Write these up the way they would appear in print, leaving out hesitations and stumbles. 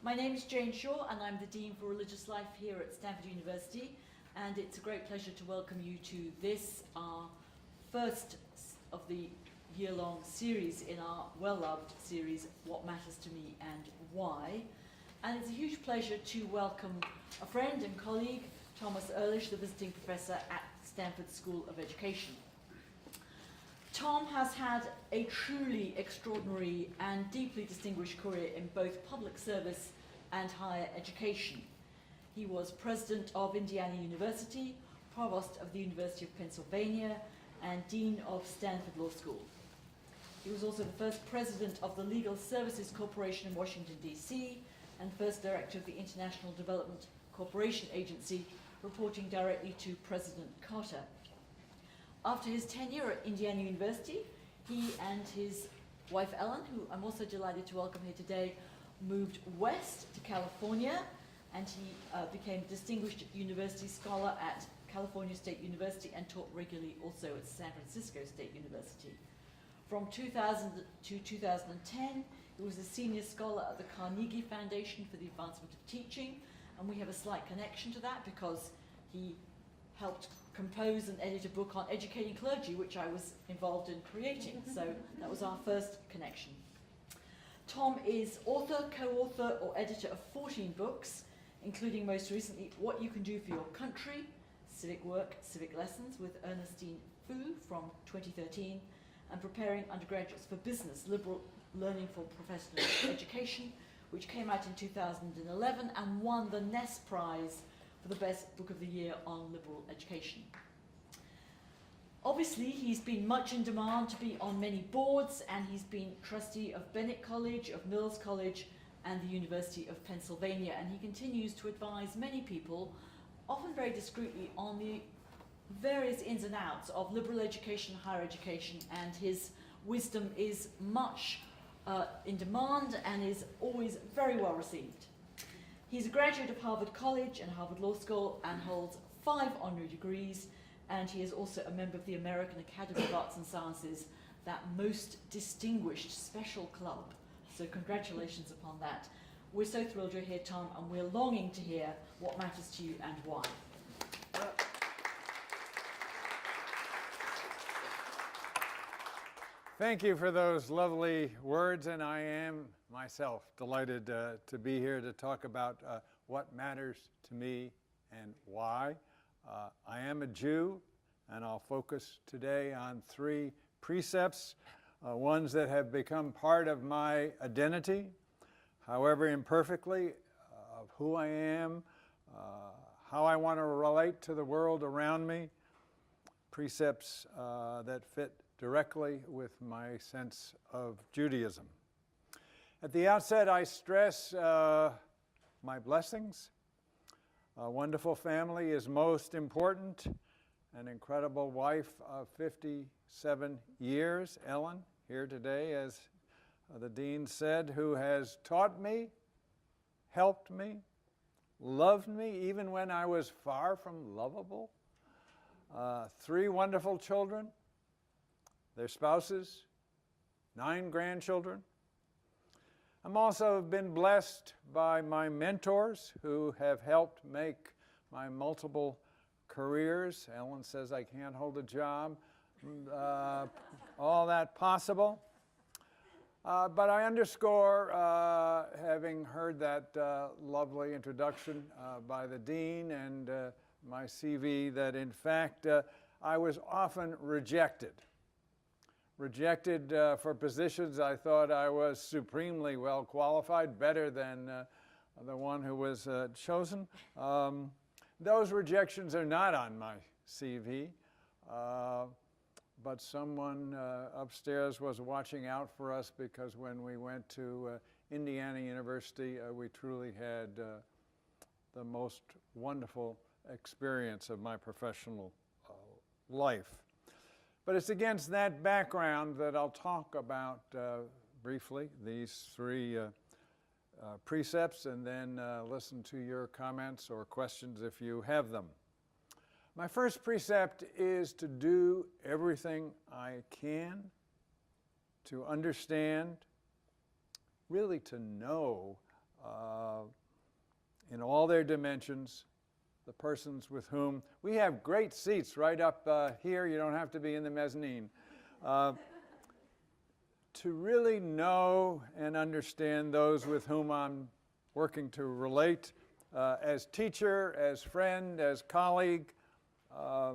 My name is Jane Shaw, and I'm the Dean for Religious Life here at Stanford University, and it's a great pleasure to welcome you to this, our first of the year-long series in our well-loved series, What Matters to Me and Why. And it's a huge pleasure to welcome a friend and colleague, Thomas Ehrlich, the visiting professor at Stanford School of Education. Tom has had a truly extraordinary and deeply distinguished career in both public service and higher education. He was president of Indiana University, provost of the University of Pennsylvania, and dean of Stanford Law School. He was also the first president of the Legal Services Corporation in Washington, D.C., and first director of the International Development Cooperation Agency, reporting directly to President Carter. After his tenure at Indiana University, he and his wife Ellen, who I'm also delighted to welcome here today, moved west to California, and he became Distinguished University Scholar at California State University and taught regularly also at San Francisco State University. From 2000 to 2010, he was a senior scholar at the Carnegie Foundation for the Advancement of Teaching, and we have a slight connection to that because he helped compose and edit a book on educating clergy, which I was involved in creating. So that was our first connection. Tom is author, co-author, or editor of 14 books, including most recently What You Can Do for Your Country, Civic Work, Civic Lessons with Ernestine Fu from 2013, and Preparing Undergraduates for Business, Liberal Learning for Professional Education, which came out in 2011 and won the Ness Prize for the Best Book of the Year on Liberal Education. Obviously, he's been much in demand to be on many boards, and he's been trustee of Bennett College, of Mills College, and the University of Pennsylvania, and he continues to advise many people, often very discreetly, on the various ins and outs of liberal education, higher education, and his wisdom is much in demand and is always very well received. He's a graduate of Harvard College and Harvard Law School and holds 5 honorary degrees, and he is also a member of the American Academy of Arts and Sciences, that most distinguished special club. So congratulations upon that. We're so thrilled you're here, Tom, and we're longing to hear what matters to you and why. Thank you for those lovely words, and I am myself delighted to be here to talk about what matters to me and why. I am a Jew, and I'll focus today on 3 precepts, ones that have become part of my identity, however imperfectly, of who I am, how I want to relate to the world around me, precepts that fit directly with my sense of Judaism. At the outset, I stress my blessings. A wonderful family is most important. An incredible wife of 57 years, Ellen, here today, as the dean said, who has taught me, helped me, loved me, even when I was far from lovable. 3 wonderful children, their spouses, 9 grandchildren. I'm also been blessed by my mentors who have helped make my multiple careers. Ellen says I can't hold a job, all that possible. But I underscore, having heard that lovely introduction by the dean and my CV, that in fact I was often rejected for positions I thought I was supremely well qualified, better than the one who was chosen. Those rejections are not on my CV, but someone upstairs was watching out for us, because when we went to Indiana University, we truly had the most wonderful experience of my professional life. But it's against that background that I'll talk about briefly these 3 precepts, and then listen to your comments or questions if you have them. My first precept is to do everything I can to understand, really to know in all their dimensions, the persons with whom we have great seats right up here. You don't have to be in the mezzanine. To really know and understand those with whom I'm working to relate as teacher, as friend, as colleague. I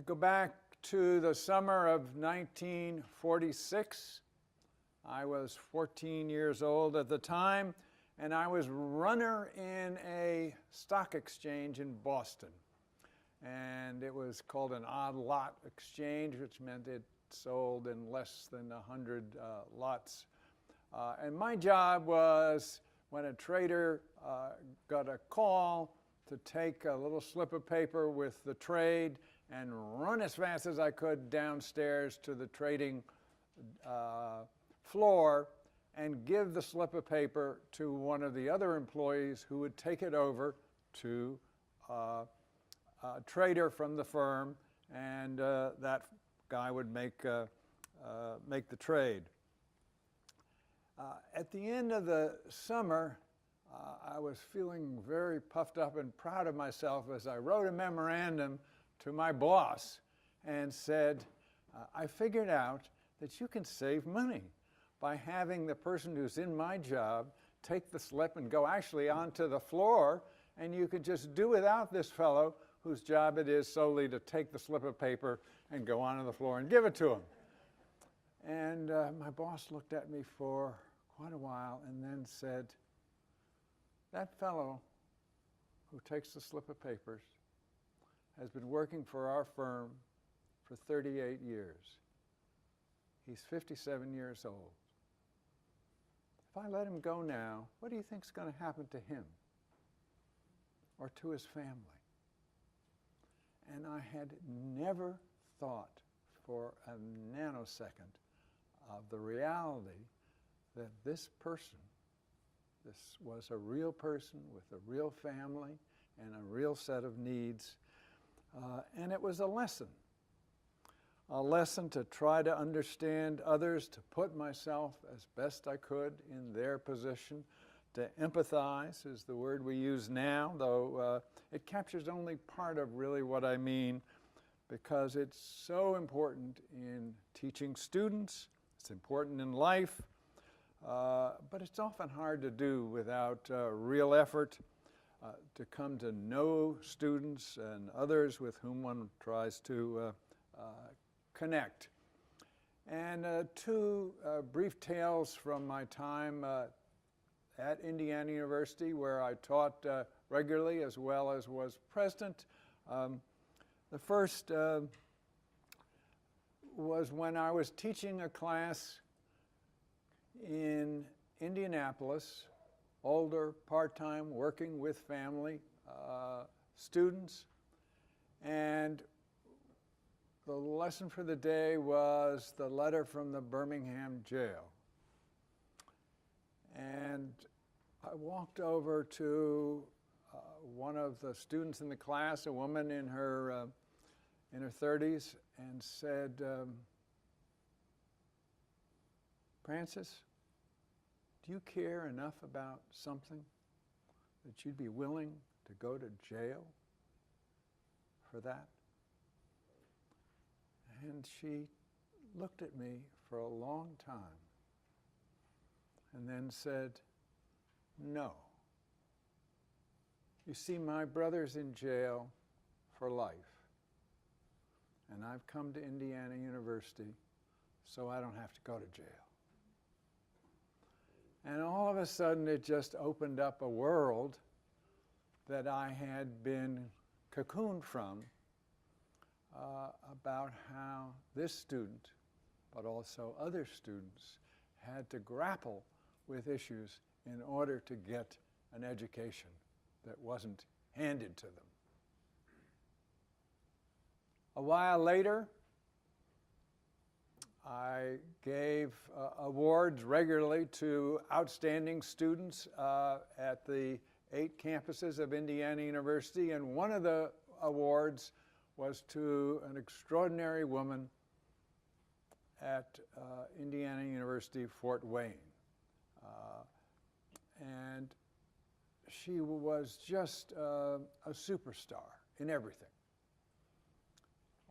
go back to the summer of 1946. I was 14 years old at the time, and I was runner in a stock exchange in Boston. And it was called an odd lot exchange, which meant it sold in less than 100 lots. And my job was, when a trader got a call, to take a little slip of paper with the trade and run as fast as I could downstairs to the trading floor and give the slip of paper to one of the other employees who would take it over to a trader from the firm, and that guy would make the trade. At the end of the summer, I was feeling very puffed up and proud of myself as I wrote a memorandum to my boss and said, I figured out that you can save money by having the person who's in my job take the slip and go actually onto the floor, and you could just do without this fellow whose job it is solely to take the slip of paper and go onto the floor and give it to him. And my boss looked at me for quite a while and then said, that fellow who takes the slip of papers has been working for our firm for 38 years. He's 57 years old. If I let him go now, what do you think is going to happen to him or to his family? And I had never thought for a nanosecond of the reality that this person, this was a real person with a real family and a real set of needs. And it was a lesson to try to understand others, to put myself as best I could in their position, to empathize is the word we use now, though it captures only part of really what I mean, because it's so important in teaching students, it's important in life, but it's often hard to do without real effort to come to know students and others with whom one tries to connect. And two brief tales from my time at Indiana University, where I taught regularly as well as was president. The first was when I was teaching a class in Indianapolis, older, part-time, working with family students. And the lesson for the day was the letter from the Birmingham jail. And I walked over to one of the students in the class, a woman in her 30s, and said, Francis, do you care enough about something that you'd be willing to go to jail for that? And she looked at me for a long time and then said, no. You see, my brother's in jail for life, and I've come to Indiana University so I don't have to go to jail. And all of a sudden, it just opened up a world that I had been cocooned from about how this student, but also other students, had to grapple with issues in order to get an education that wasn't handed to them. A while later, I gave awards regularly to outstanding students at the 8 campuses of Indiana University, and one of the awards was to an extraordinary woman at Indiana University, Fort Wayne. and she was just a superstar in everything.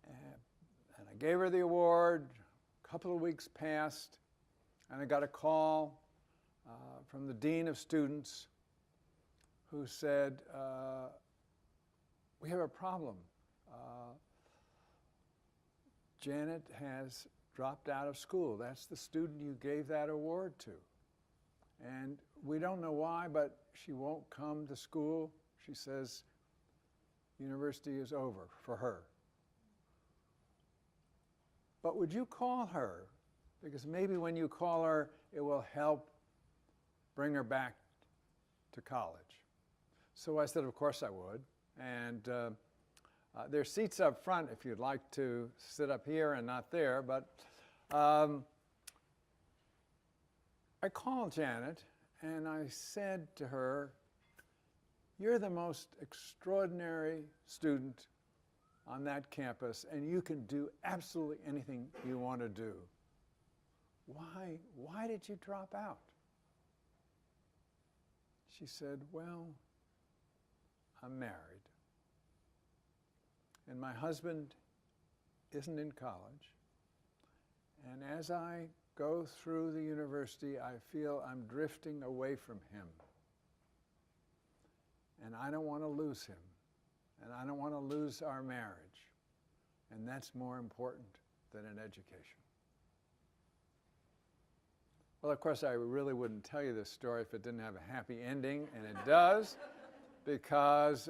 And I gave her the award. A couple of weeks passed, and I got a call from the dean of students who said, we have a problem. Janet has dropped out of school. That's the student you gave that award to. And we don't know why, but she won't come to school. She says university is over for her. But would you call her? Because maybe when you call her, it will help bring her back to college. So I said, of course I would. And there's seats up front if you'd like to sit up here and not there. But I called Janet and I said to her, you're the most extraordinary student on that campus, and you can do absolutely anything you want to do. Why did you drop out? She said, well, I'm married. And my husband isn't in college. And as I go through the university, I feel I'm drifting away from him. And I don't want to lose him. And I don't want to lose our marriage. And that's more important than an education. Well, of course, I really wouldn't tell you this story if it didn't have a happy ending, and it does, because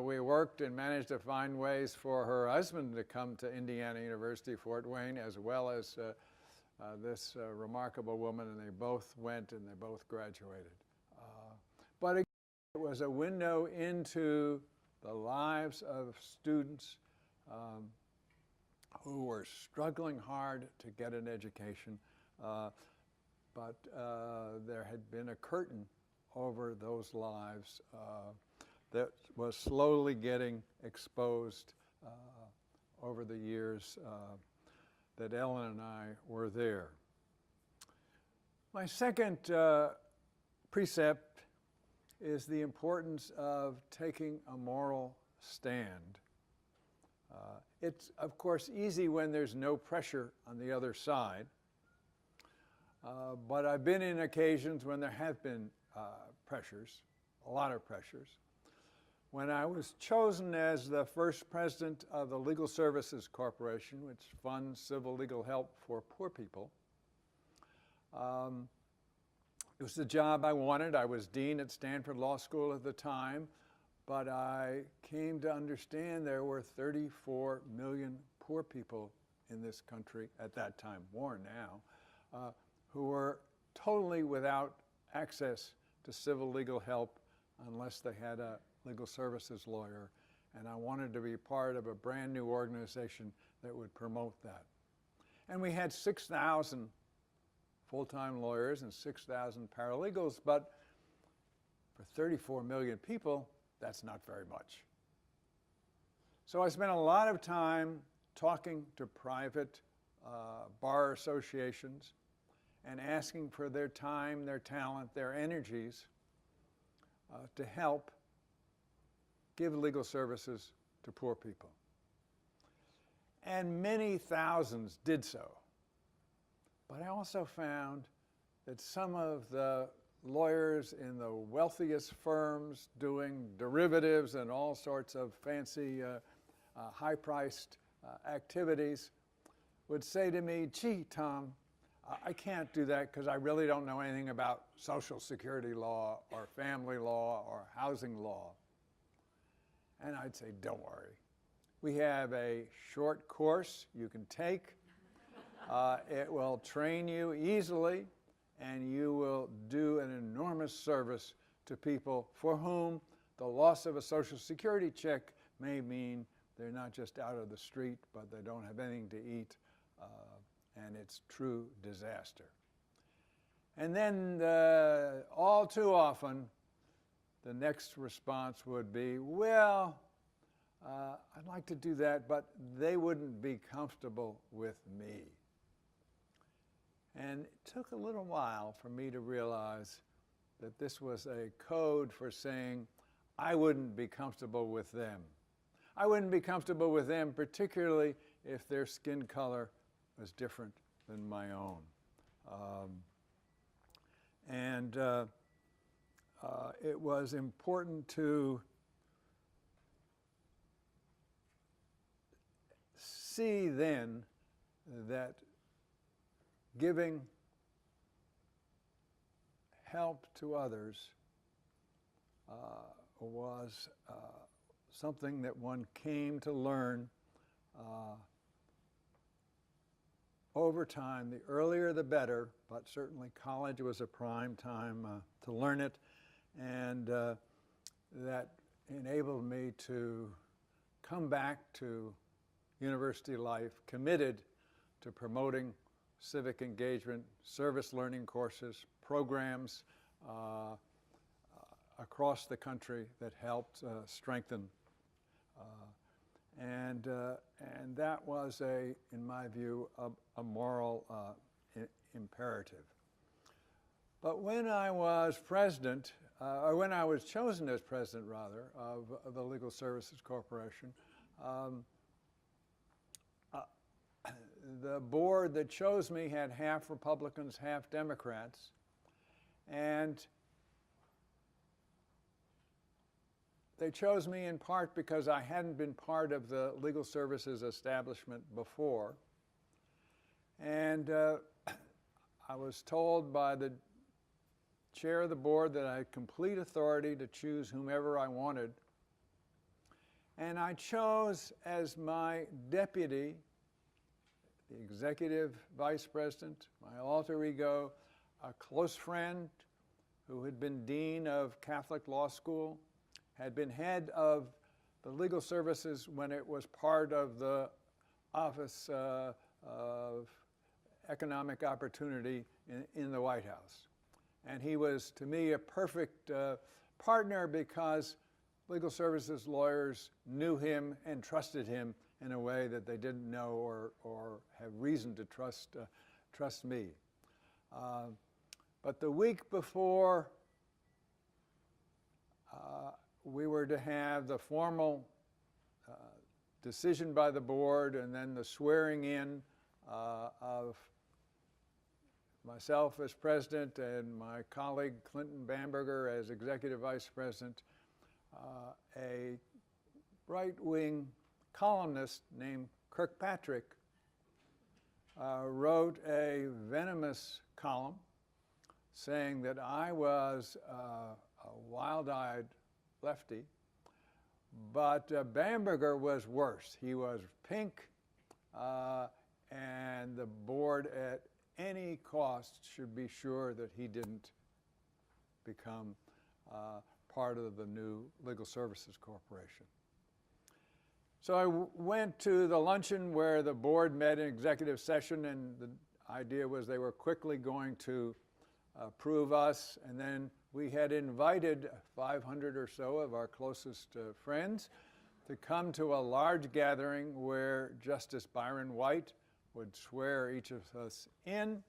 we worked and managed to find ways for her husband to come to Indiana University, Fort Wayne, as well as this remarkable woman, and they both went and they both graduated. But again, it was a window into the lives of students who were struggling hard to get an education, but there had been a curtain over those lives that was slowly getting exposed over the years that Ellen and I were there. My second precept is the importance of taking a moral stand. It's, of course, easy when there's no pressure on the other side, but I've been in occasions when there have been pressures, a lot of pressures. When I was chosen as the first president of the Legal Services Corporation, which funds civil legal help for poor people, it was the job I wanted. I was dean at Stanford Law School at the time, but I came to understand there were 34 million poor people in this country at that time, more now, who were totally without access to civil legal help unless they had a legal services lawyer. And I wanted to be part of a brand new organization that would promote that. And we had 6,000 full-time lawyers and 6,000 paralegals, but for 34 million people, that's not very much. So I spent a lot of time talking to private bar associations and asking for their time, their talent, their energies to help give legal services to poor people. And many thousands did so. But I also found that some of the lawyers in the wealthiest firms doing derivatives and all sorts of fancy, high-priced activities would say to me, gee, Tom, I can't do that because I really don't know anything about Social Security law or family law or housing law. And I'd say, don't worry. We have a short course you can take. It will train you easily, and you will do an enormous service to people for whom the loss of a Social Security check may mean they're not just out of the street, but they don't have anything to eat, and it's true disaster. And then all too often, the next response would be, well, I'd like to do that, but they wouldn't be comfortable with me. And it took a little while for me to realize that this was a code for saying I wouldn't be comfortable with them. I wouldn't be comfortable with them, particularly if their skin color was different than my own. It was important to see then that giving help to others was something that one came to learn over time. The earlier the better, but certainly college was a prime time to learn it, and that enabled me to come back to university life committed to promoting civic engagement, service learning courses, programs across the country that helped strengthen. And that was, in my view, a moral imperative. But when I was president, or when I was chosen as president, rather, of the Legal Services Corporation, the board that chose me had half Republicans, half Democrats, and they chose me in part because I hadn't been part of the legal services establishment before. And I was told by the chair of the board that I had complete authority to choose whomever I wanted. And I chose as my deputy the executive vice president, my alter ego, a close friend who had been dean of Catholic Law School, had been head of the legal services when it was part of the Office of Economic Opportunity in the White House. And he was, to me, a perfect partner because legal services lawyers knew him and trusted him in a way that they didn't know or have reason to trust me. But the week before we were to have the formal decision by the board and then the swearing in of myself as president and my colleague Clinton Bamberger as executive vice president, a right-wing columnist named Kirkpatrick wrote a venomous column saying that I was a wild-eyed lefty, but Bamberger was worse. He was pink, and the board at any cost should be sure that he didn't become part of the new Legal Services Corporation. So I went to the luncheon where the board met in executive session, and the idea was they were quickly going to approve us, and then we had invited 500 or so of our closest friends to come to a large gathering where Justice Byron White would swear each of us in,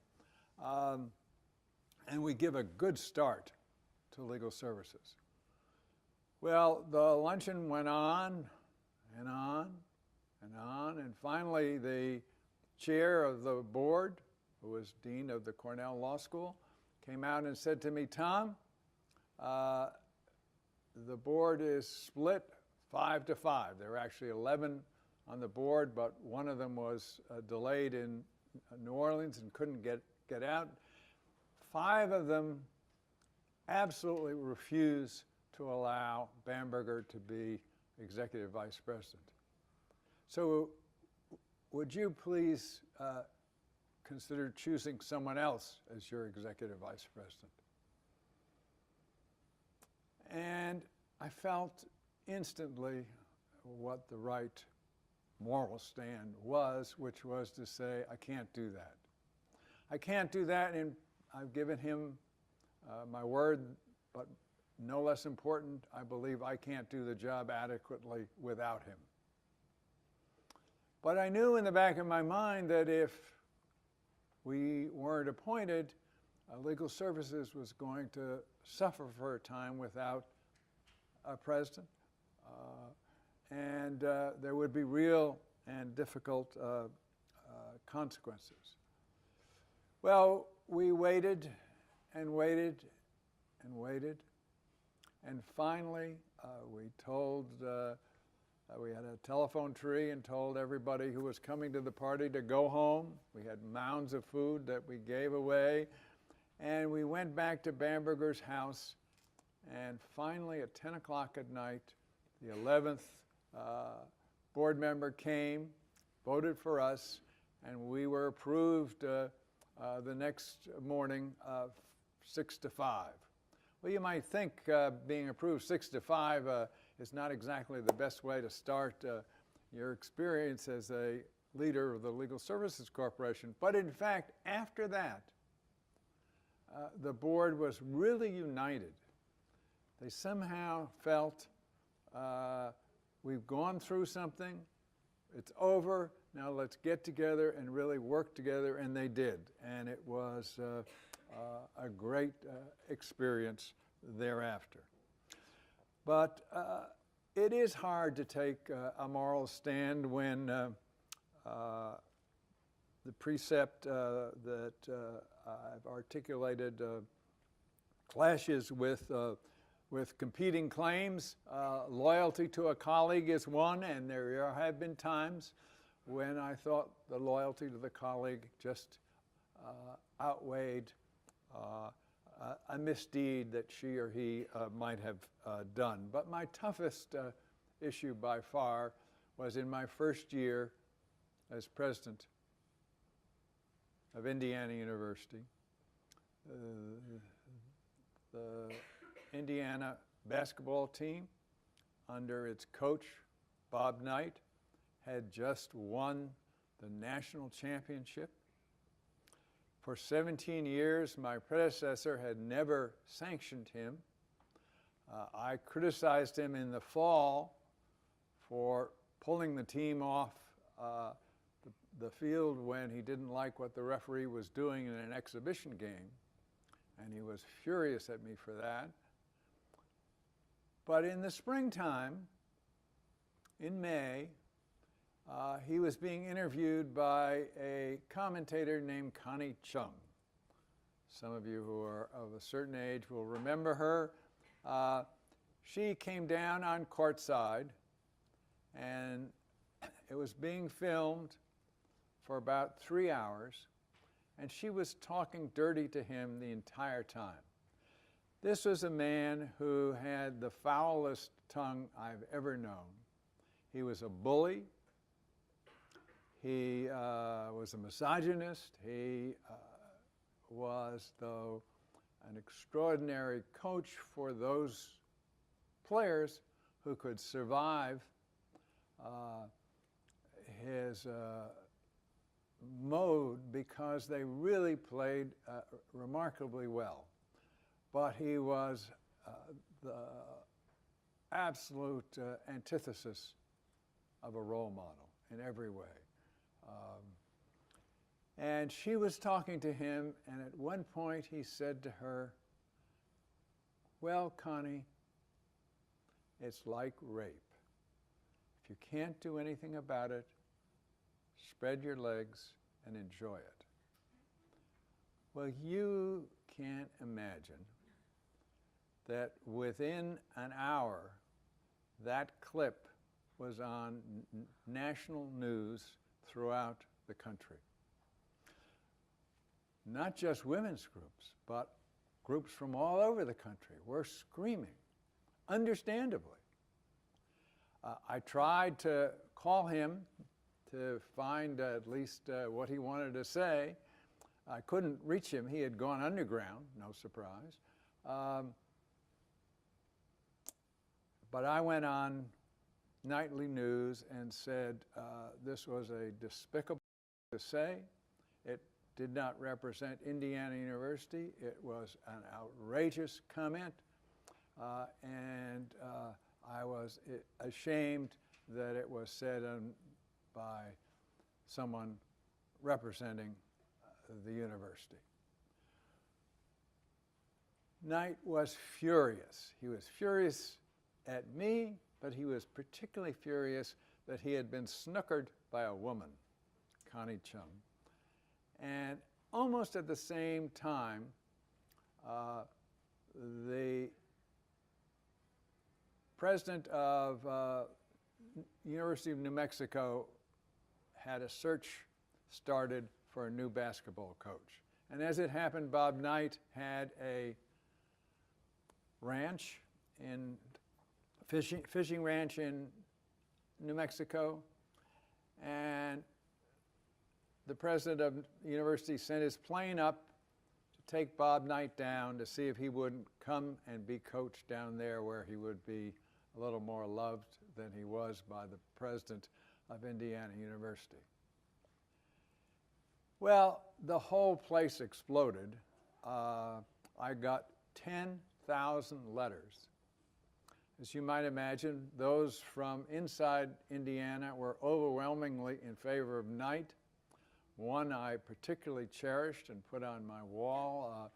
and we give a good start to legal services. Well, the luncheon went on and on and on, and finally the chair of the board, who was dean of the Cornell Law School, came out and said to me, "Tom, the board is split 5-5. There were actually 11 on the board, but one of them was delayed in New Orleans and couldn't get out. 5 of them absolutely refuse to allow Bamberger to be executive vice president. So would you please consider choosing someone else as your executive vice president?" And I felt instantly what the right moral stand was, which was to say, I can't do that. I can't do that, and I've given him my word, but no less important, I believe I can't do the job adequately without him. But I knew in the back of my mind that if we weren't appointed, legal services was going to suffer for a time without a president, and there would be real and difficult consequences. Well, we waited and waited and waited, and finally we told, we had a telephone tree and told everybody who was coming to the party to go home. We had mounds of food that we gave away, and we went back to Bamberger's house, and finally at 10 o'clock at night, the 11th board member came, voted for us, and we were approved the next morning 6-5. Well, you might think being approved 6-5 is not exactly the best way to start your experience as a leader of the Legal Services Corporation. But in fact, after that, the board was really united. They somehow felt we've gone through something, it's over, now let's get together and really work together, and they did. And it was a great experience thereafter. But it is hard to take a moral stand when the precept that I've articulated clashes with competing claims. Loyalty to a colleague is one, and there have been times when I thought the loyalty to the colleague just outweighed a misdeed that she or he might have done. But my toughest issue by far was in my first year as president of Indiana University. The Indiana basketball team, under its coach, Bob Knight, had just won the national championship. For 17 years, my predecessor had never sanctioned him. I criticized him in the fall for pulling the team off the field when he didn't like what the referee was doing in an exhibition game, and he was furious at me for that. But in the springtime, in May, he was being interviewed by a commentator named Connie Chung. Some of you who are of a certain age will remember her. She came down on courtside, and it was being filmed for about 3 hours, and she was talking dirty to him the entire time. This was a man who had the foulest tongue I've ever known. He was a bully. He was a misogynist. He was, though, an extraordinary coach for those players who could survive his mode because they really played remarkably well. But he was the absolute antithesis of a role model in every way. And she was talking to him, and at one point he said to her, "Well, Connie, it's like rape. If you can't do anything about it, spread your legs and enjoy it." Well, you can't imagine that within an hour, that clip was on national news throughout the country. Not just women's groups, but groups from all over the country were screaming, understandably. I tried to call him to find at least what he wanted to say. I couldn't reach him. He had gone underground, no surprise. But I went on nightly news and said this was a despicable thing to say. It did not represent Indiana University. It was an outrageous comment, and I was ashamed that it was said by someone representing the university. Knight was furious. He was furious at me, but he was particularly furious that he had been snookered by a woman, Connie Chung. And almost at the same time, the president of University of New Mexico had a search started for a new basketball coach. And as it happened, Bob Knight had a ranch in fishing ranch in New Mexico, and the president of the university sent his plane up to take Bob Knight down to see if he wouldn't come and be coached down there where he would be a little more loved than he was by the president of Indiana University. Well, the whole place exploded. I got 10,000 letters. As you might imagine, those from inside Indiana were overwhelmingly in favor of Knight. One I particularly cherished and put on my wall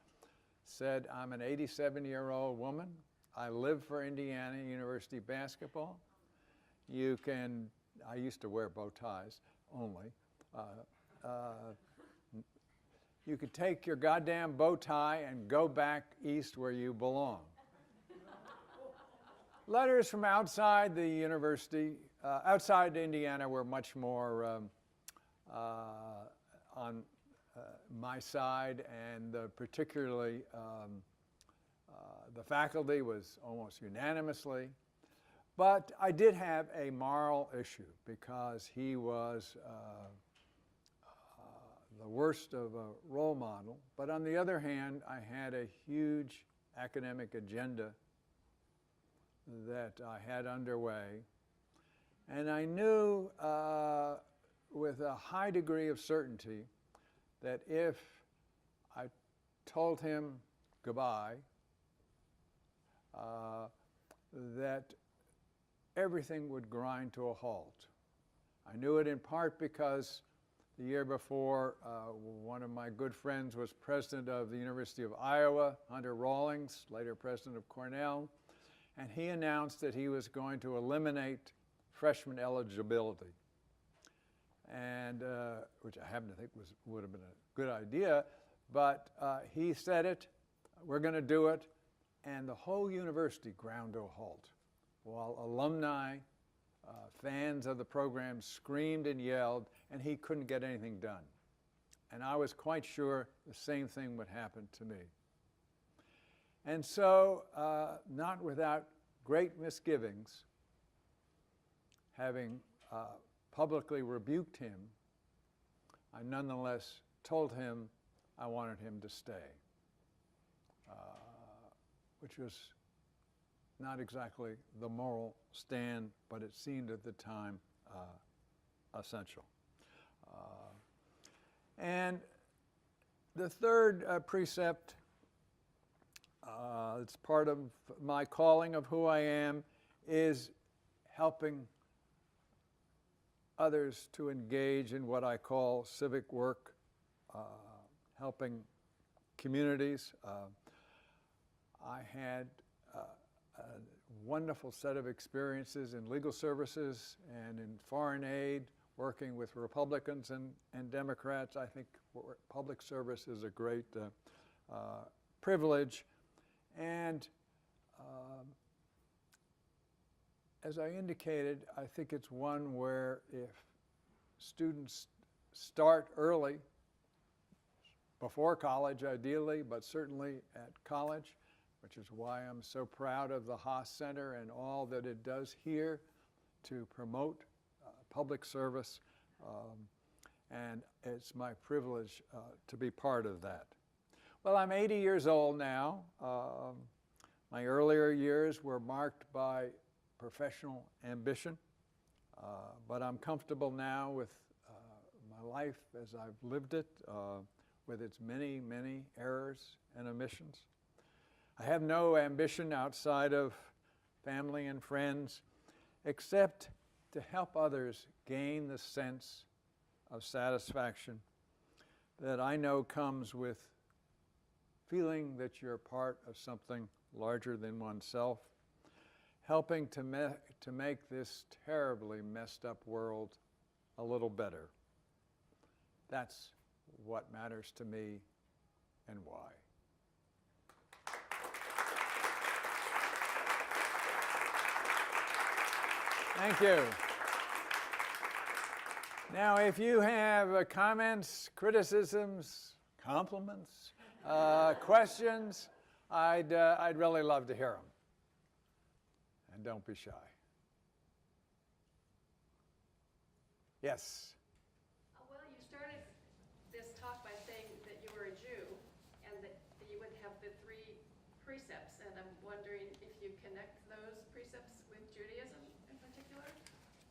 said, "I'm an 87-year-old woman. I live for Indiana University basketball. I used to wear bow ties only. You could take your goddamn bow tie and go back east where you belong." Letters from outside the university, outside Indiana, were much more on my side, and particularly the faculty was almost unanimously. But I did have a moral issue because he was the worst of a role model. But on the other hand, I had a huge academic agenda that I had underway. And I knew with a high degree of certainty that if I told him goodbye, that everything would grind to a halt. I knew it in part because the year before, one of my good friends was president of the University of Iowa, Hunter Rawlings, later president of Cornell, and he announced that he was going to eliminate freshman eligibility, and which I happen to think would have been a good idea, but he said it, we're going to do it, and the whole university ground to a halt, while alumni, fans of the program screamed and yelled, and he couldn't get anything done. And I was quite sure the same thing would happen to me. And so, not without great misgivings, having publicly rebuked him, I nonetheless told him I wanted him to stay, which was not exactly the moral stand, but it seemed at the time essential. And the third precept, it's part of my calling of who I am, is helping others to engage in what I call civic work, helping communities. I had a wonderful set of experiences in legal services and in foreign aid, working with Republicans and Democrats. I think public service is a great privilege. And as I indicated, I think it's one where if students start early, before college ideally, but certainly at college, which is why I'm so proud of the Haas Center and all that it does here to promote public service, and it's my privilege to be part of that. Well, I'm 80 years old now. My earlier years were marked by professional ambition, but I'm comfortable now with my life as I've lived it, with its many, many errors and omissions. I have no ambition outside of family and friends, except to help others gain the sense of satisfaction that I know comes with feeling that you're part of something larger than oneself, helping to make this terribly messed up world a little better. That's what matters to me and why. Thank you. Now, if you have comments, criticisms, compliments, questions, I'd really love to hear them. And don't be shy. Yes. Well, you started this talk by saying that you were a Jew and that you would have the 3 precepts, and I'm wondering if you connect those precepts with Judaism in particular?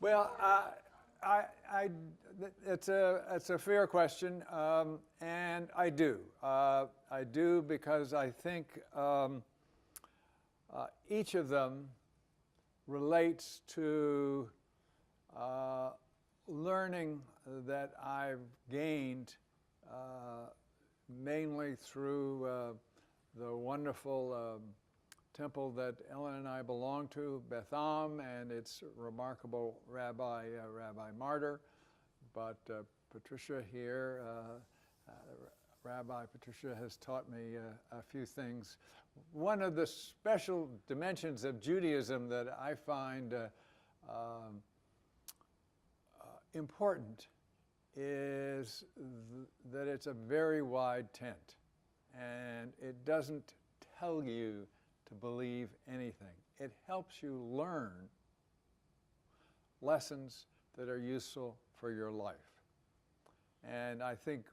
Well, it's a fair question, and I do. I do because I think each of them relates to learning that I've gained mainly through the wonderful temple that Ellen and I belong to, Beth Am, and its remarkable Rabbi Martyr. But Patricia here, Rabbi Patricia has taught me a few things. One of the special dimensions of Judaism that I find important is that it's a very wide tent, and it doesn't tell you to believe anything. It helps you learn lessons that are useful for your life. And I think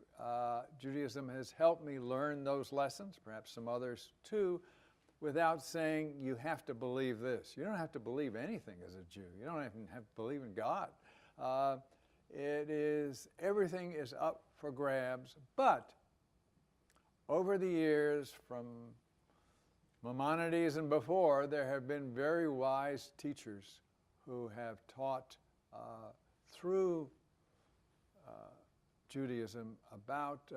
Judaism has helped me learn those lessons, perhaps some others too, without saying you have to believe this. You don't have to believe anything as a Jew. You don't even have to believe in God. Everything is up for grabs, but over the years, from Maimonides and before, there have been very wise teachers who have taught through Judaism about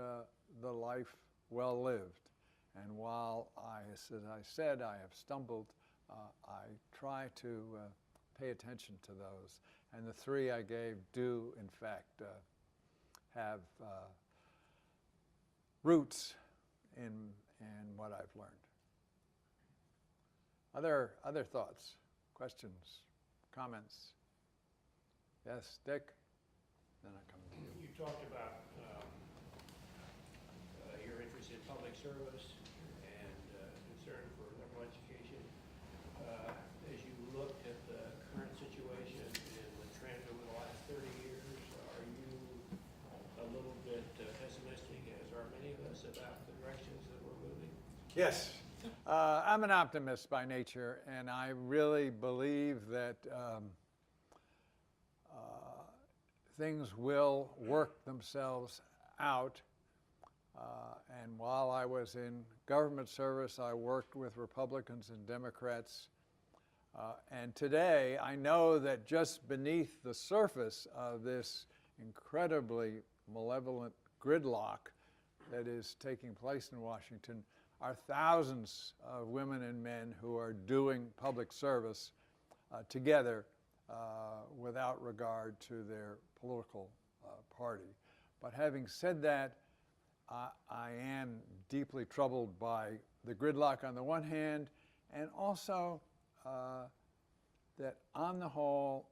the life well lived. And while as I said, I have stumbled, I try to pay attention to those. And the 3 I gave do, in fact, have roots in what I've learned. Other thoughts, questions, comments? Yes, Dick? Then I come to you. You talked about your interest in public service and concern for liberal education. As you looked at the current situation and the trend over the last 30 years, are you a little bit pessimistic, as are many of us, about the directions that we're moving? Yes. I'm an optimist by nature, and I really believe that things will work themselves out. And while I was in government service, I worked with Republicans and Democrats. And today, I know that just beneath the surface of this incredibly malevolent gridlock that is taking place in Washington are thousands of women and men who are doing public service together without regard to their political party. But having said that, I am deeply troubled by the gridlock on the one hand, and also that on the whole,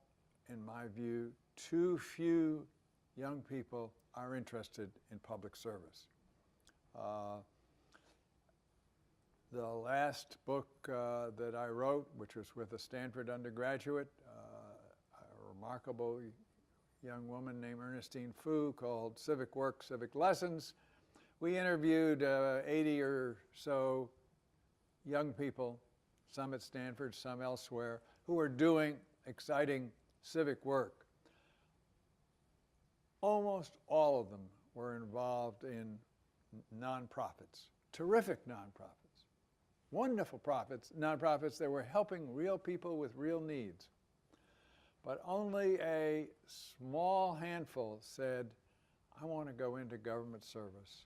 in my view, too few young people are interested in public service. The last book that I wrote, which was with a Stanford undergraduate, a remarkable young woman named Ernestine Fu, called Civic Work, Civic Lessons, we interviewed 80 or so young people, some at Stanford, some elsewhere, who were doing exciting civic work. Almost all of them were involved in nonprofits, terrific nonprofits, wonderful nonprofits that were helping real people with real needs. But only a small handful said, I want to go into government service.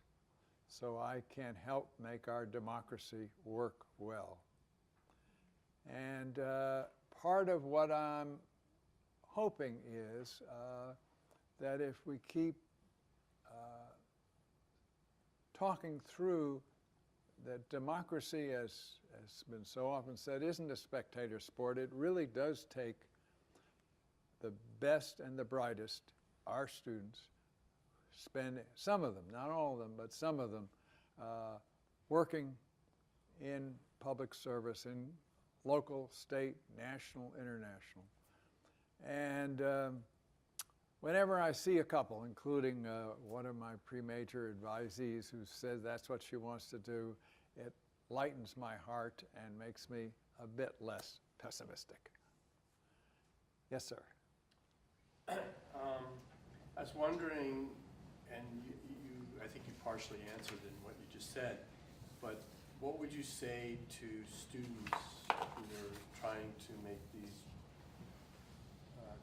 so I can help make our democracy work well. And part of what I'm hoping is that if we keep talking through that democracy, as has been so often said, isn't a spectator sport. It really does take the best and the brightest, our students, spend some of them, not all of them, but some of them, working in public service in local, state, national, international. And whenever I see a couple, including one of my pre-major advisees who says that's what she wants to do, it lightens my heart and makes me a bit less pessimistic. Yes, sir. I was wondering, and I think you partially answered in what you just said, but what would you say to students who are trying to make these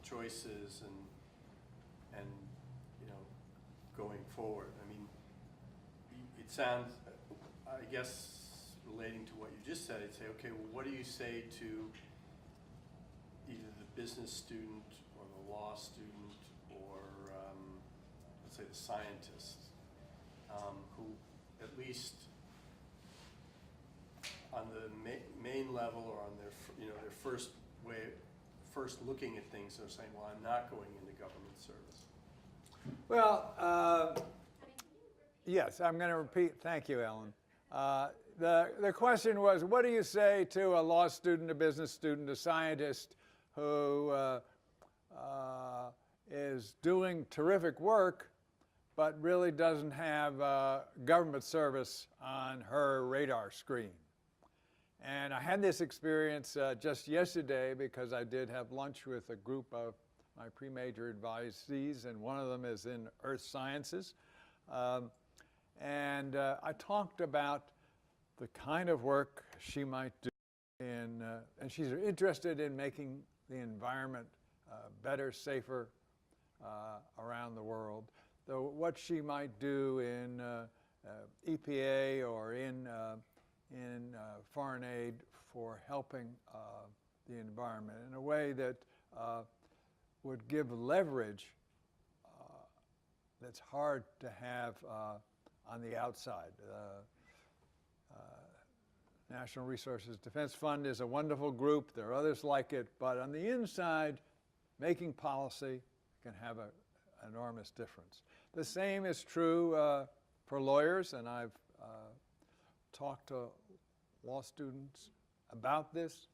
choices and you know, going forward? I mean, it sounds, I guess, relating to what you just said, I'd say, okay, well, what do you say to either the business student or the law student or, let's say, the scientist, who at least on the main level or on their, their first looking at things, they're saying, well, I'm not going into government service. Well, yes, I'm going to repeat. Thank you, Ellen. The question was, what do you say to a law student, a business student, a scientist who is doing terrific work but really doesn't have government service on her radar screen? And I had this experience just yesterday because I did have lunch with a group of my pre-major advisees, and one of them is in earth sciences. And I talked about the kind of work she might do and she's interested in making the environment better, safer around the world. Though what she might do in EPA or in foreign aid for helping the environment in a way that would give leverage that's hard to have on the outside. National Resources Defense Fund is a wonderful group. There are others like it, but on the inside, making policy can have an enormous difference. The same is true for lawyers, and I've talked to law students about this.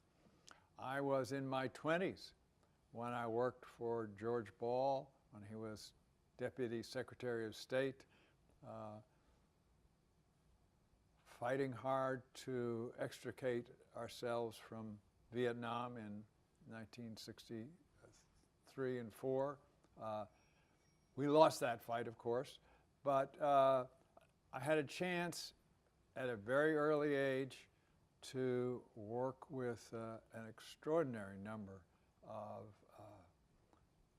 I was in my 20s when I worked for George Ball when he was Deputy Secretary of State, fighting hard to extricate ourselves from Vietnam in 1963 and 4. We lost that fight, of course, but I had a chance at a very early age to work with an extraordinary number of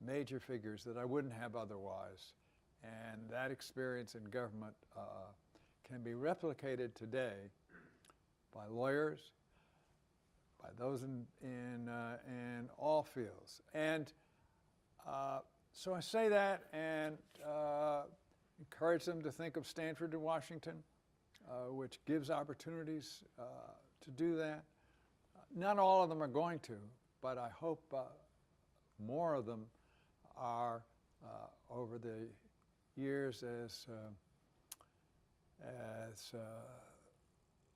major figures that I wouldn't have otherwise. And that experience in government can be replicated today by lawyers, by those in all fields. And so I say that and encourage them to think of Stanford and Washington, which gives opportunities to do that. Not all of them are going to, but I hope more of them are over the years as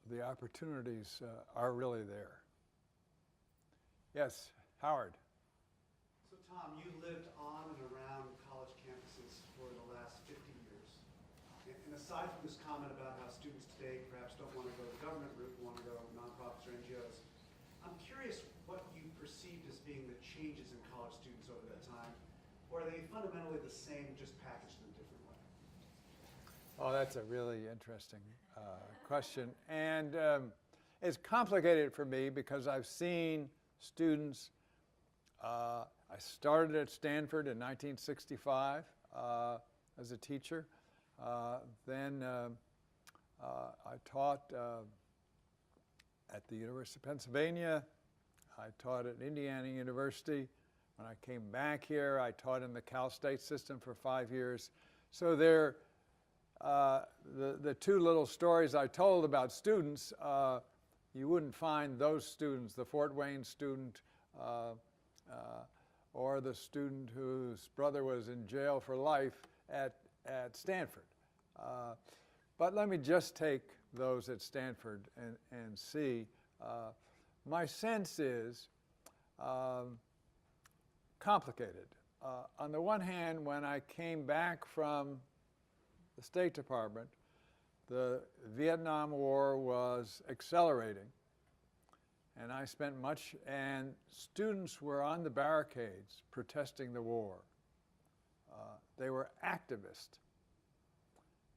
the opportunities are really there. Yes, Howard. So Tom, you lived on and around college campuses for the last 50 years. And aside from this comment about how students today perhaps don't want to go the government route, want to go nonprofits or NGOs, I'm curious what you perceived as being the changes in college students over that time, or are they fundamentally the same, just packaged in a different way? Oh, that's a really interesting question. And it's complicated for me because I've seen students, I started at Stanford in 1965 as a teacher. Then I taught at the University of Pennsylvania. I taught at Indiana University. When I came back here, I taught in the Cal State system for 5 years. So the two little stories I told about students, you wouldn't find those students, the Fort Wayne student or the student whose brother was in jail for life at Stanford. But let me just take those at Stanford and see. My sense is complicated. On the one hand, when I came back from the State Department, the Vietnam War was accelerating, and I spent much, and students were on the barricades protesting the war. They were activists,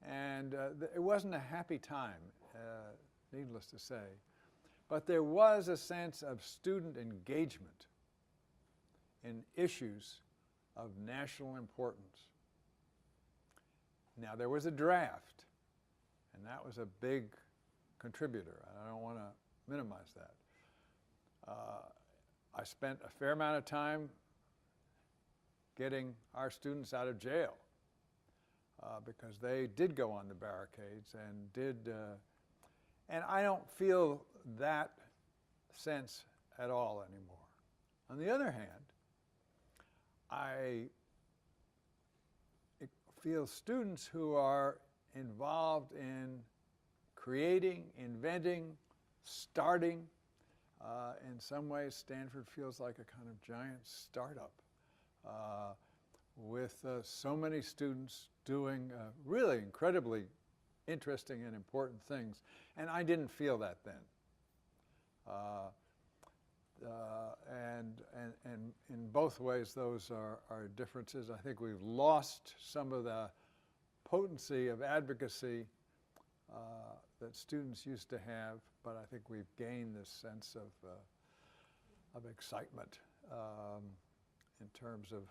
and it wasn't a happy time, needless to say, but there was a sense of student engagement in issues of national importance. Now, there was a draft, and that was a big contributor. I don't want to minimize that. I spent a fair amount of time getting our students out of jail because they did go on the barricades and and I don't feel that sense at all anymore. On the other hand, I feel students who are involved in creating, inventing, starting. In some ways, Stanford feels like a kind of giant startup with so many students doing really incredibly interesting and important things. And I didn't feel that then. And in both ways, those are differences. I think we've lost some of the potency of advocacy that students used to have, but I think we've gained this sense of excitement in terms of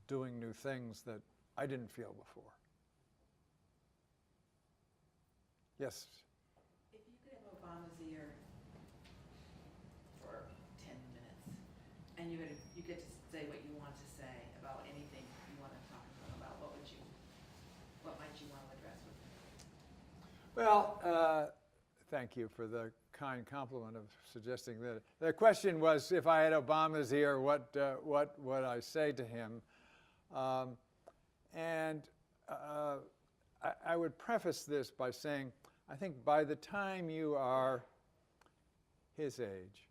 doing new things that I didn't feel before. Yes? If you could have Obama's ear for 10 minutes, and you get to say what you want to say about anything you want to talk about, what might you want to address with him? Well, thank you for the kind compliment of suggesting that. The question was, if I had Obama's ear, what would I say to him? I would preface this by saying, I think by the time you are his age,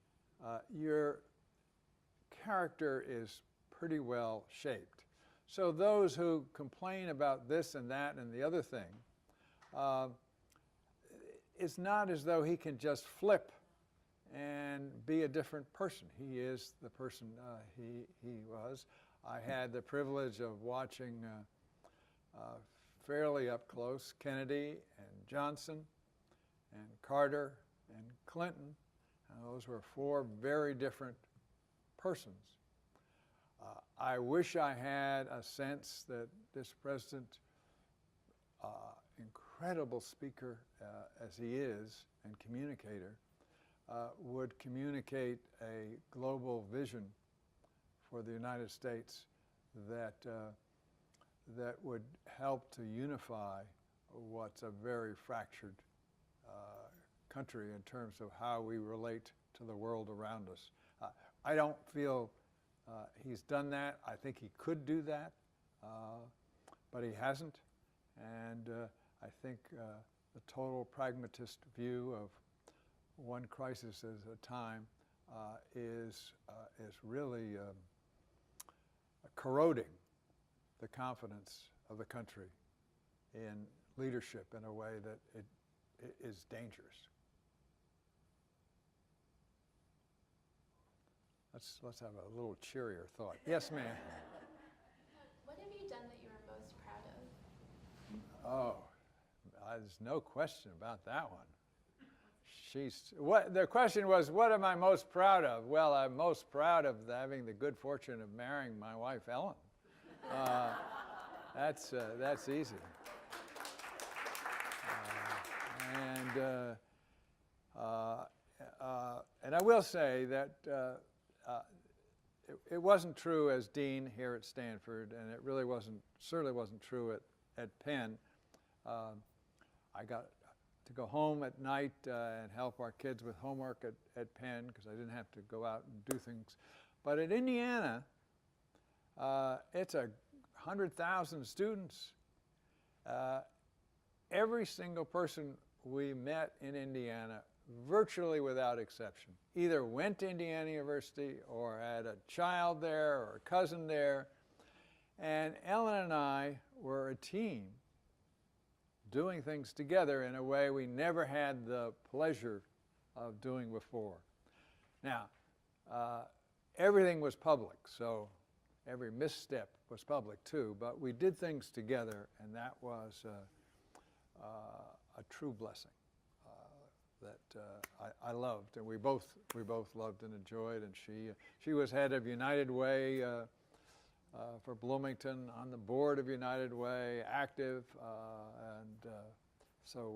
your character is pretty well shaped. So those who complain about this and that and the other thing, it's not as though he can just flip and be a different person. He is the person he was. I had the privilege of watching fairly up close Kennedy and Johnson and Carter and Clinton. And those were four very different persons. I wish I had a sense that this president, incredible speaker as he is and communicator, would communicate a global vision for the United States that would help to unify what's a very fractured country in terms of how we relate to the world around us. I don't feel he's done that. I think he could do that, but he hasn't. And I think the total pragmatist view of one crisis at a time is really corroding the confidence of the country in leadership in a way that it is dangerous. Let's have a little cheerier thought. Yes, ma'am. What have you done that you are most proud of? Oh, there's no question about that one. The question was, what am I most proud of? Well, I'm most proud of having the good fortune of marrying my wife, Ellen. That's easy. and I will say that it wasn't true as dean here at Stanford, and it really certainly wasn't true at Penn. I got to go home at night and help our kids with homework at Penn because I didn't have to go out and do things. But at Indiana, it's 100,000 students. Every single person we met in Indiana, virtually without exception, either went to Indiana University or had a child there or a cousin there. And Ellen and I were a team doing things together in a way we never had the pleasure of doing before. Now, everything was public, so every misstep was public too, but we did things together, and that was a true blessing that I loved, and we both loved and enjoyed. And she was head of United Way for Bloomington, on the board of United Way, active, and so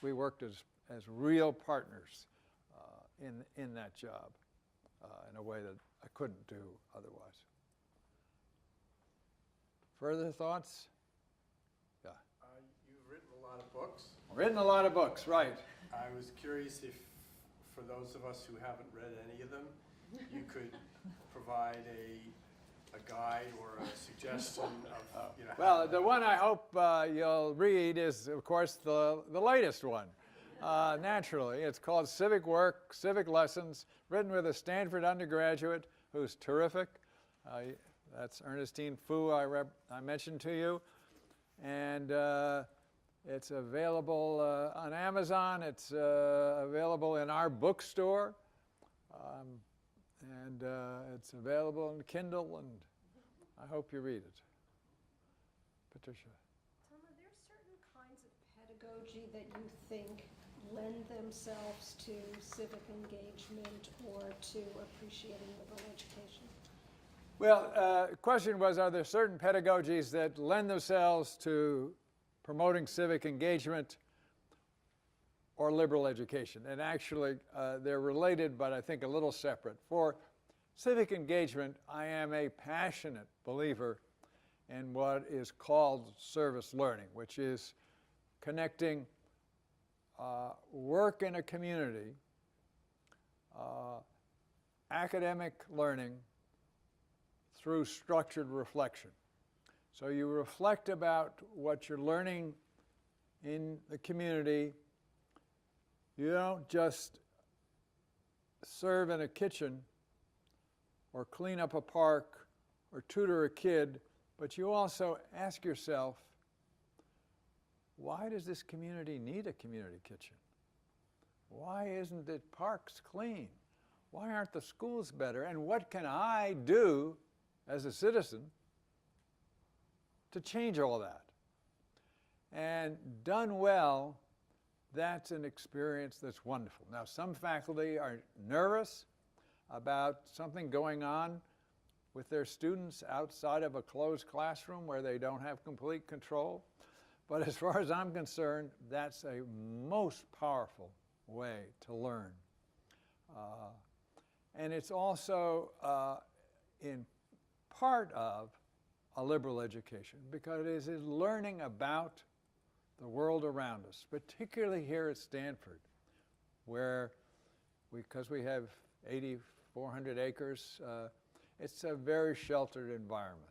we worked as real partners in that job in a way that I couldn't do otherwise. Further thoughts? Yeah. You've written a lot of books. Written a lot of books, right. I was curious if, for those of us who haven't read any of them, you could provide a guide or a suggestion of, you know. Well, the one I hope you'll read is, of course, the latest one. Naturally, it's called Civic Work, Civic Lessons, written with a Stanford undergraduate who's terrific. That's Ernestine Fu I mentioned to you. And it's available on Amazon. It's available in our bookstore. And it's available in Kindle, and I hope you read it. Patricia. Tom, are there certain kinds of pedagogy that you think lend themselves to civic engagement or to appreciating liberal education? Well, the question was, are there certain pedagogies that lend themselves to promoting civic engagement or liberal education? And actually, they're related, but I think a little separate. For civic engagement, I am a passionate believer in what is called service learning, which is connecting work in a community, academic learning, through structured reflection. So you reflect about what you're learning in the community. You don't just serve in a kitchen or clean up a park or tutor a kid, but you also ask yourself, why does this community need a community kitchen? Why isn't it parks clean? Why aren't the schools better? And what can I do as a citizen to change all that? And done well, that's an experience that's wonderful. Now, some faculty are nervous about something going on with their students outside of a closed classroom where they don't have complete control. But as far as I'm concerned, that's a most powerful way to learn. And it's also in part of a liberal education, because it is learning about the world around us, particularly here at Stanford, where because we have 8,400 acres, it's a very sheltered environment.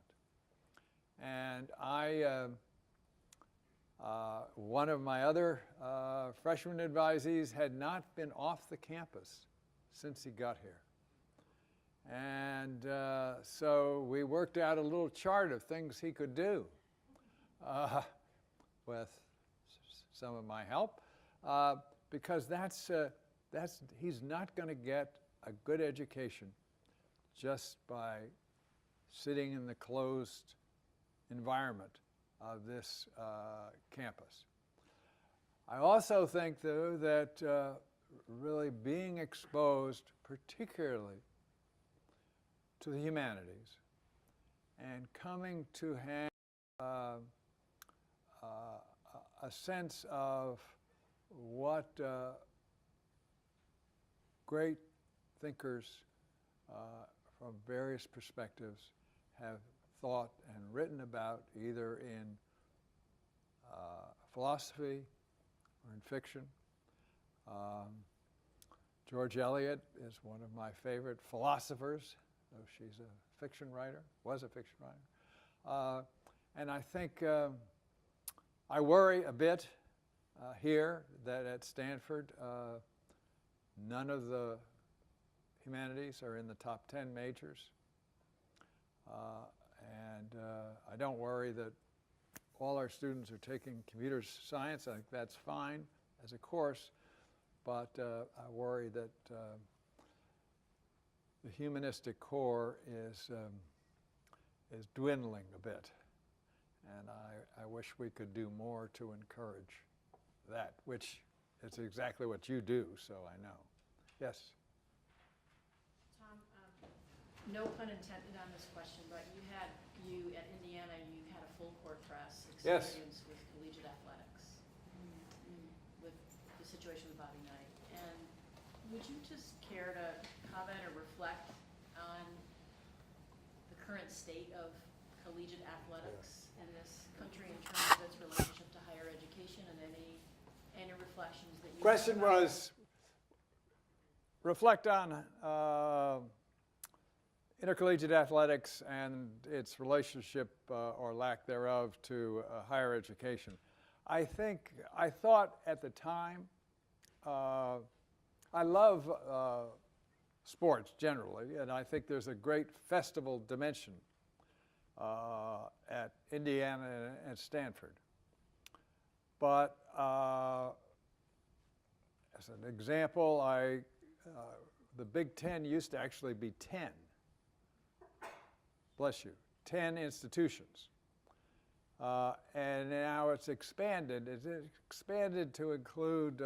And one of my other freshman advisees had not been off the campus since he got here. And so we worked out a little chart of things he could do with some of my help, because he's not going to get a good education just by sitting in the closed environment of this campus. I also think, though, that really being exposed particularly to the humanities and coming to have a sense of what great thinkers from various perspectives have thought and written about, either in philosophy or in fiction. George Eliot is one of my favorite philosophers, though she's a fiction writer, was a fiction writer. And I think I worry a bit here that at Stanford, none of the humanities are in the top 10 majors. I don't worry that all our students are taking computer science. I think that's fine as a course, but I worry that the humanistic core is dwindling a bit. And I wish we could do more to encourage that, which is exactly what you do, so I know. Yes? Tom, no pun intended on this question, but you at Indiana, you had a full court press Yes. experience with collegiate athletics, with the situation with Bobby Knight. And would you just care to comment or reflect on the current state of collegiate athletics in this country in terms of its relationship to higher education, and any reflections that you Question have about was, reflect on intercollegiate athletics and its relationship or lack thereof to higher education. I thought at the time, I love sports generally, and I think there's a great festival dimension at Indiana and Stanford. But as an example, the Big Ten used to actually be 10. Bless you, 10 institutions. And now it's expanded. It's expanded to include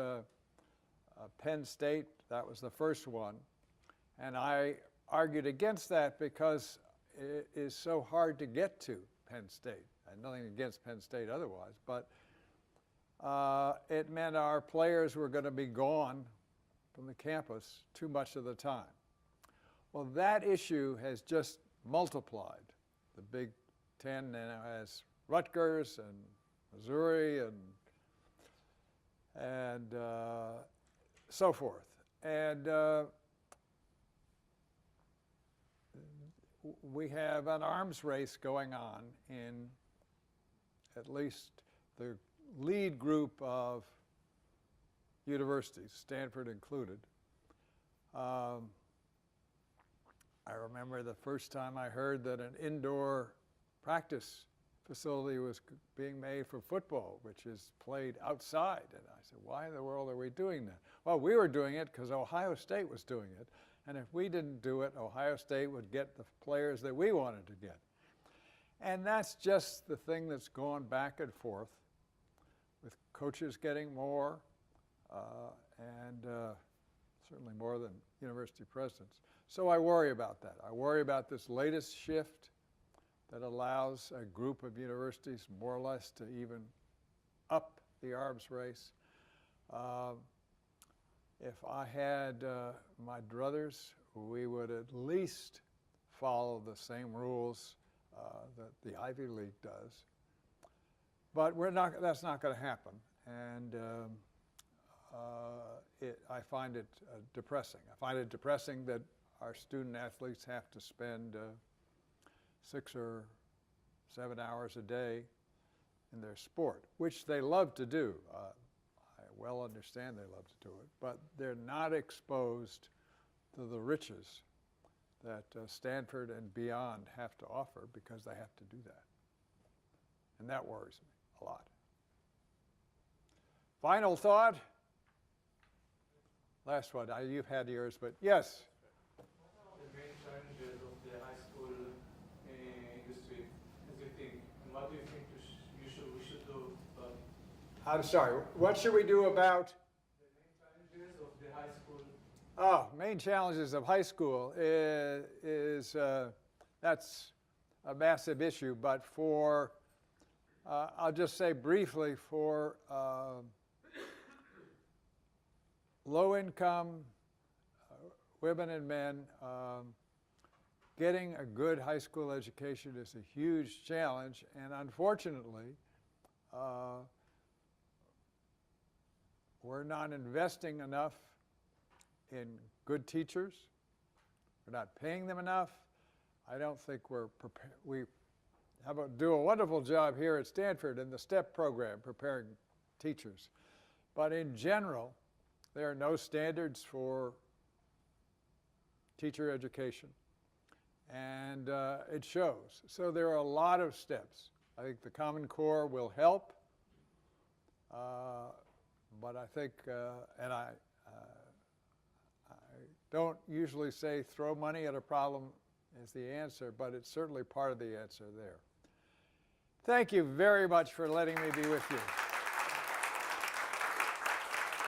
Penn State. That was the first one. And I argued against that because it is so hard to get to Penn State. And nothing against Penn State otherwise, but it meant our players were going to be gone from the campus too much of the time. Well, that issue has just multiplied. The Big Ten now has Rutgers and Missouri and so forth. And we have an arms race going on in at least the lead group of universities, Stanford included. I remember the first time I heard that an indoor practice facility was being made for football, which is played outside. And I said, why in the world are we doing that? Well, we were doing it because Ohio State was doing it. And if we didn't do it, Ohio State would get the players that we wanted to get. And that's just the thing that's gone back and forth, with coaches getting more and certainly more than university presidents. So I worry about that. I worry about this latest shift that allows a group of universities more or less to even up the arms race. If I had my druthers, we would at least follow the same rules that the Ivy League does. But that's not going to happen. And I find it depressing. I find it depressing that our student athletes have to spend 6 or 7 hours a day in their sport, which they love to do. I well understand they love to do it, but they're not exposed to the riches that Stanford and beyond have to offer because they have to do that. And that worries me a lot. Final thought? Last one. You've had yours, but yes? The main challenges of the high school industry, as you think, and what do you think we should do about it? I'm sorry, what should we do about? The main challenges of the high school. Oh, main challenges of high school is that's a massive issue, but I'll just say briefly, for low-income women and men, getting a good high school education is a huge challenge, and unfortunately, we're not investing enough in good teachers. We're not paying them enough. I don't think we're prepared. We do a wonderful job here at Stanford in the STEP program, preparing teachers. But in general, there are no standards for teacher education, and it shows. So there are a lot of steps. I think the Common Core will help, but I think, and I don't usually say throw money at a problem is the answer, but it's certainly part of the answer there. Thank you very much for letting me be with you.